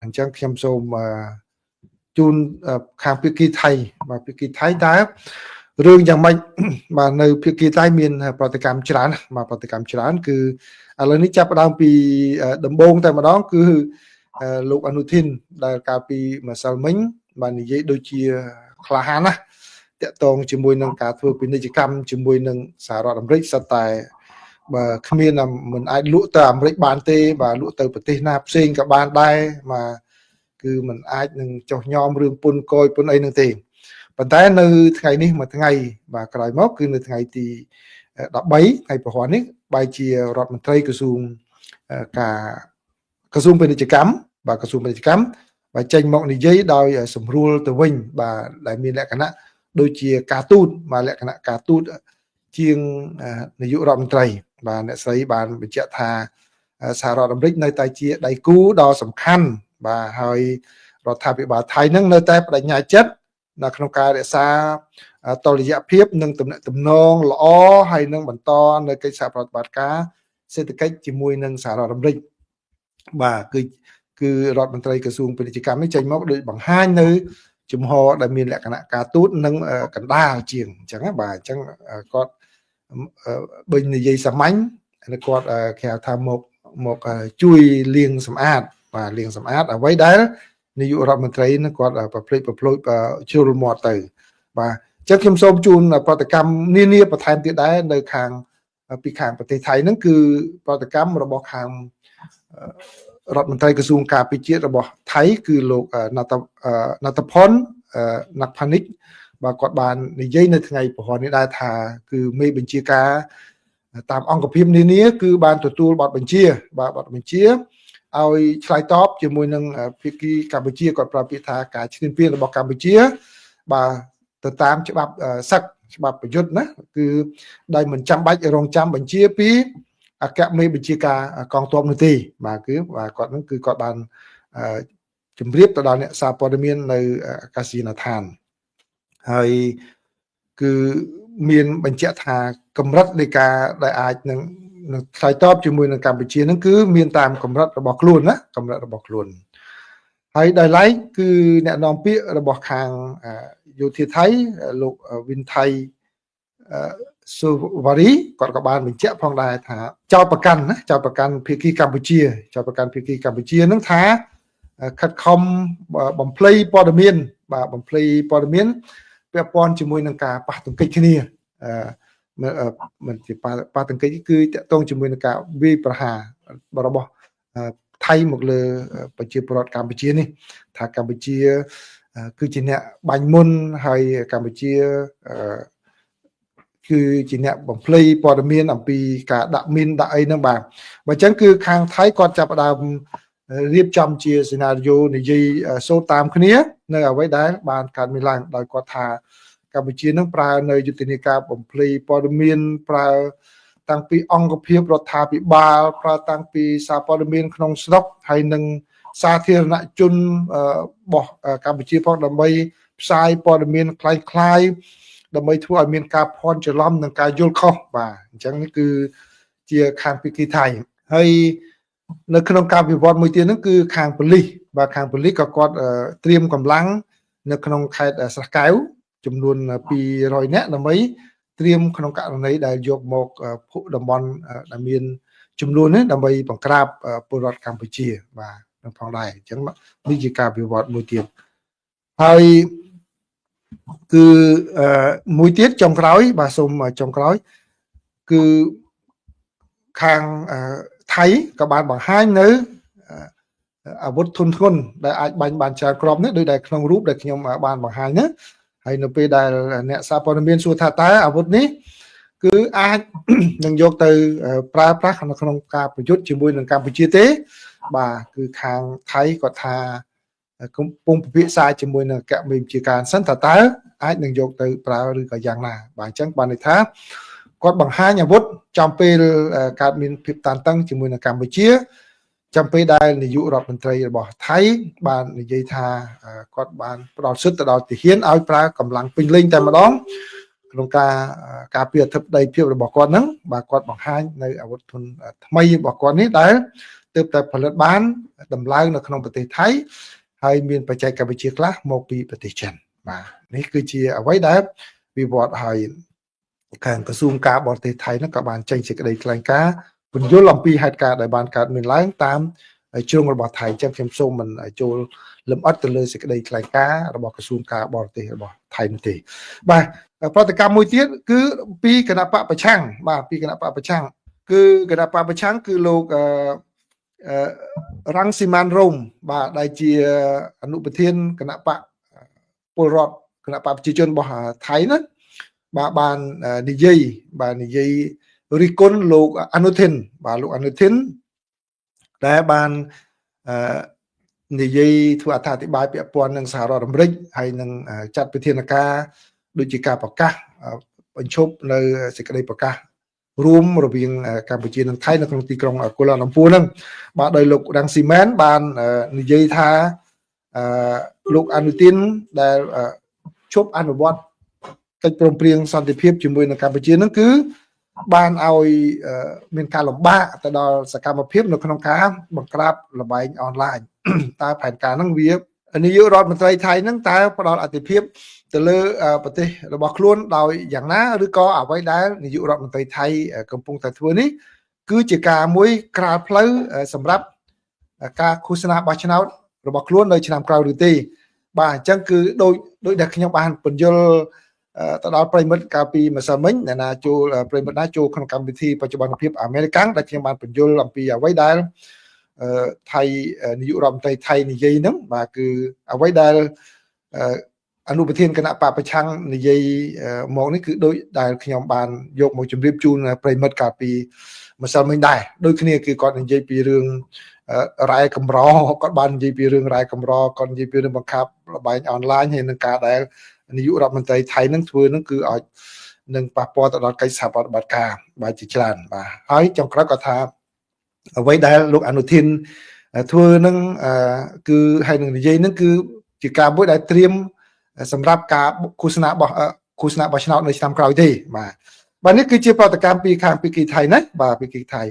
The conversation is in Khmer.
អញ្ចឹងខ្ញុំសូមជូនខាងភាគីថៃបាទភាគីថៃតើរឿងយ៉ាងម៉េចបាទនៅភាគីថៃមានប្រតិកម្មច្រើនបាទប្រតិកម្មច្រើនគឺឥឡូវនេះចាប់ផ្ដើមពីដំបូងតែម្ដងគឺលោកអនុทิនដែលកាលពីម្សិលមិញបាននិយាយដូចជាក្លាហានណាតាក់ទងជាមួយនឹងការធ្វើពាណិជ្ជកម្មជាមួយនឹងសហរដ្ឋអាមេរិកសិតតែបើគ្មានមិនអាចលក់ទៅអាមេរិកបានទេបាទលក់ទៅប្រទេសណាផ្សេងក៏បានដែរបាទគឺมันអាចនឹងចោះញោមរឿងពុនកយពុនអីនឹងទេប៉ុន្តែនៅថ្ងៃនេះមួយថ្ងៃបាទក្រោយមកគឺនៅថ្ងៃទី13ថ្ងៃពហុនេះបែរជារដ្ឋមន្ត្រីក្រសួងពាណិជ្ជកម្មបាទក្រសួងពាណិជ្ជកម្មបាទចេញមកនិយាយដោយសម្រួលទៅវិញបាទដែលមានលក្ខណៈដូចជាការទូតបាទលក្ខណៈការទូតជាងនាយករដ្ឋមន្ត្រីបាទអ្នកស្រីបានបញ្ជាក់ថាសហរដ្ឋអាមេរិកនៅតែជាដៃគូដ៏សំខាន់បាទហើយរដ្ឋាភិបាលថៃនឹងនៅតែបដិញ្ញាចិត្តនៅក្នុងការរក្សាតុល្យភាពនិងទំនាក់ទំនងល្អហើយនឹងបន្តនៅកិច្ចសហប្រតិបត្តិការសេដ្ឋកិច្ចជាមួយនឹងសហរដ្ឋអាមេរិកបាទគឺរដ្ឋមន្ត្រីក្រសួងពាណិជ្ជកម្មនេះចេញមកដូចបង្ហាញនៅជំហរដែលមានលក្ខណៈការទូតនិងកណ្ដាលជាងអញ្ចឹងបាទអញ្ចឹងគាត់បើនិយាយសាមញ្ញគាត់គេហៅថាមកជួយលាងសម្អាតបាទលាងសម្អាតអ្វីដែលនាយករដ្ឋមន្ត្រីនឹងគាត់ប្រព្រឹត្តប្រផ្លូចជ្រុលមាត់ទៅបាទអញ្ចឹងខ្ញុំសូមជូនប្រតិកម្មនានាបន្ថែមទៀតដែរនៅខាងពីខាងប្រទេសថៃហ្នឹងគឺប្រតិកម្មរបស់ខាងរដ្ឋមន្ត្រីក្រសួងការពារជាតិរបស់ថៃគឺលោកណតផុនណាក់ផានិកបាទគាត់បាននិយាយនៅថ្ងៃពហុនេះដែរថាគឺមេបញ្ជាការតាមអង្គភាពនានាគឺបានទទួលបទបញ្ជាបាទបទបញ្ជាឲ្យឆ្លើយតបជាមួយនឹងភាគីកម្ពុជាគាត់ប្រាប់ពាក្យថាការឈ្លានពានរបស់កម្ពុជាបាទទៅតាមច្បាប់សឹកច្បាប់ប្រយុទ្ធណាគឺដោយមិនចាំបាច់រងចាំបញ្ជាពីអគ្គមេបញ្ជាការកងទ័ពនោះទេបាទគឺបាទគាត់នឹងគឺគាត់បានជម្រាបទៅដល់អ្នកសារព័ត៌មាននៅអាកាសយានដ្ឋានហើយគឺមានបញ្ជាក់ថាកម្រិតនៃការដែលអាចនឹងឆ្លើយតបជាមួយនឹងកម្ពុជានឹងគឺមានតាមកម្រិតរបស់ខ្លួនណាកម្រិតរបស់ខ្លួនហើយដោយឡែកគឺអ្នកនាំពាក្យរបស់ខាងយោធាថៃលោកវិនថៃសូវ៉ារីគាត់ក៏បានបញ្ជាក់ផងដែរថាចោទប្រកាន់ភាគីកម្ពុជានឹងថាខិតខំបំភ្លៃព័ត៌មានបាទបំភ្លៃព័ត៌មានពាក់ព័ន្ធជាមួយនឹងការប៉ះទង្គិចគ្នាមិនជាប៉ះទង្គិចគឺតកតងជាមួយនឹងការវាយប្រហាររបស់ថៃមកលើប្រជាពលរដ្ឋកម្ពុជានេះថាកម្ពុជាគឺជាអ្នកបាញ់មុនហើយកម្ពុជាគឺជាអ្នកបំភ្លៃព័ត៌មានអំពីការដាក់មីនដាក់អីហ្នឹងបាទបើអញ្ចឹងគឺខាងថៃគាត់ចាប់ផ្ដើមរៀបចំជាសេណារីយ៉ូនិយាយសូត្រតាមគ្នានៅអ្វីដែលបានកើតមានឡើងដោយគាត់ថាកម្ពុជានឹងប្រើនៅយុទ្ធនាការបំភ្លៃព័ត៌មានប្រើតាំងពីអង្គភាពរដ្ឋាភិបាលប្រើតាំងពីសារព័ត៌មានក្នុងស្រុកហើយនឹងសាធារណជនរបស់កម្ពុជាផងដើម្បីផ្សាយព័ត៌មានคล้ายដើម្បីធ្វើឲ្យមានការភ័ន្តច្រឡំនិងការយល់ខុសបាទអញ្ចឹងនេះគឺជាខាងភាគីថៃហើយនៅក្នុងការវិវត្តមួយទៀតហ្នឹងគឺខាងប៉ូលីសបាទខាងប៉ូលីសក៏គាត់ត្រៀមកម្លាំងនៅក្នុងខេត្តស្រះកែវចំនួន200នាក់ដើម្បីត្រៀមក្នុងករណីដែលយកមកភក់តំបន់ដែលមានចំនួននេះដើម្បីបង្ក្រាបពលរដ្ឋកម្ពុជាបាទនឹងផងដែរអញ្ចឹងនេះជាការវិវត្តមួយទៀតហើយគឺមួយទៀតចុងក្រោយបាទសូមចុងក្រោយគឺខាងថៃក៏បានបង្ហាញនៅអាវុធធុនធ្ងន់ដែលអាចបាញ់បានច្រើនគ្រាប់នេះដោយដែលក្នុងរូបដែលខ្ញុំបានបង្ហាញណាហើយនៅពេលដែលអ្នកសារព័ត៌មានសួរថាតើអាវុធនេះគឺអាចនឹងយកទៅប្រើប្រាស់ក្នុងការប្រយុទ្ធជាមួយនឹងកម្ពុជាទេបាទគឺខាងថៃគាត់ថាកំពុងពិភាក្សាជាមួយនឹងអគ្គមេបញ្ជាការសិនតើអាចនឹងយកទៅប្រើឬក៏យ៉ាងណាបាទអញ្ចឹងបានន័យថាគាត់បង្ហាញអាវុធចំពេលកើតមានភាពតានតឹងជាមួយនឹងកម្ពុជាចំពេលដែលនាយករដ្ឋមន្ត្រីរបស់ថៃបាននិយាយថាគាត់បានផ្ដល់សិទ្ធិទៅដល់ទាហានឲ្យប្រើកម្លាំងពេញលេញតែម្ដងក្នុងការពារអធិបតេយ្យភាពរបស់គាត់ហ្នឹងបាទគាត់បង្ហាញនៅអាវុធធុនថ្មីរបស់គាត់នេះដែល ទើបតែផលិតបានតម្លើងនៅក្នុងប្រទេសថៃហើយមានបច្ចេកវិទ្យាខ្លះមកពីប្រទេសចិនបាទនេះគឺជាអ្វីដែលវិវត្តហើយខាងក្រសួងការបរទេសថៃនោះក៏បានចេញសេចក្តីថ្លែងការណ៍ពន្យល់អំពីហេតុការណ៍ដែលបានកើតមានឡើងតាមជ្រុងរបស់ថៃអញ្ចឹងខ្ញុំសូមមិនចូលលម្អិតទៅលើសេចក្តីថ្លែងការណ៍របស់ក្រសួងការបរទេសរបស់ថៃនោះទេបាទប្រតិកម្មមួយទៀតគឺពីគណៈបកប្រឆាំងបាទពីគណៈបកប្រឆាំងគឺគណៈបកប្រឆាំងគឺលោករ៉ាំងស៊ីម៉ានរ៉ូមបាទដែលជាអនុប្រធានគណៈបកពលរដ្ឋគណៈបកប្រជាជនរបស់ថៃណាបាទបាននិយាយរិះគន់លោកអនុทิនបាទលោកអនុทิនដែលបាននិយាយធ្វើអត្ថាធិប្បាយពាក់ព័ន្ធនឹងសហរដ្ឋអាមេរិកហើយនឹងចាត់វិធានការដូចជាការប្រកាសបញ្ឈប់នៅសេចក្តីប្រកាសរួមរវាងកម្ពុជានិងថៃនៅក្នុងទីក្រុងកូឡាឡាំពួរហ្នឹងបាទដោយលោករ៉ាំងស៊ីម៉ែនបាននិយាយថាលោកអនុทิនដែលជប់អនុវត្តកិច្ចព្រមព្រៀងសន្តិភាពជាមួយនឹងកម្ពុជាហ្នឹងគឺបានឲ្យមានការលំបាកទៅដល់សកម្មភាពនៅក្នុងការបង្ក្រាបល្បែងអនឡាញតើផែនការហ្នឹងវានាយករដ្ឋមន្ត្រីថៃហ្នឹងតើផ្ដល់អធិភាពទៅលើប្រទេសរបស់ខ្លួនដោយយ៉ាងណាឬក៏អ្វីដែលនាយករដ្ឋមន្ត្រីថៃកំពុងតែធ្វើនេះគឺជាការមួយក្រាលផ្លូវសម្រាប់ការឃោសនាបោះឆ្នោតរបស់ខ្លួននៅឆ្នាំក្រោយឬទេបាទអញ្ចឹងគឺដូចដែលខ្ញុំបានពន្យល់ទៅដល់ប្រិមិត្តកាលពីម្សិលមិញណាចូលប្រិមិត្តណាចូលក្នុងកម្មវិធីបច្ចុប្បន្នភាពអាមេរិកដែលខ្ញុំបានពន្យល់អំពីអ្វីដែលថៃនាយករដ្ឋមន្ត្រីថៃនិយាយហ្នឹងបាទគឺអ្វីដែលអនុប្រធានគណៈបកប្រឆាំងនិយាយមកនេះគឺដូចដែលខ្ញុំបានយកមកជម្រាបជូនប្រិមិត្តកាលពីម្សិលមិញដែរដូចគ្នាគឺគាត់និយាយពីរឿងរ៉ែកម្រគាត់បាននិយាយពីរឿងរ៉ែកម្រគាត់និយាយពីរឿងបង្ក្រាបល្បែងអនឡាញហើយនឹងការដែលនាយករដ្ឋមន្ត្រីថៃនឹងធ្វើនឹងគឺឲ្យនឹងប៉ះពាល់ទៅដល់កិច្ចសហប្រតិបត្តិការបាទជាច្រើនបាទហើយចុងក្រោយគាត់ថាអ្វីដែលលោកអនុทินធ្វើនឹងគឺហើយនឹងនិយាយនឹងគឺជាការមួយដែលត្រៀមសម្រាប់ការឃោសនាបោះឆ្នោតនៅឆ្នាំក្រោយទេបាទនេះគឺជាប្រតិកម្មពីខាងពីគីថៃណាបាទពីគីថៃ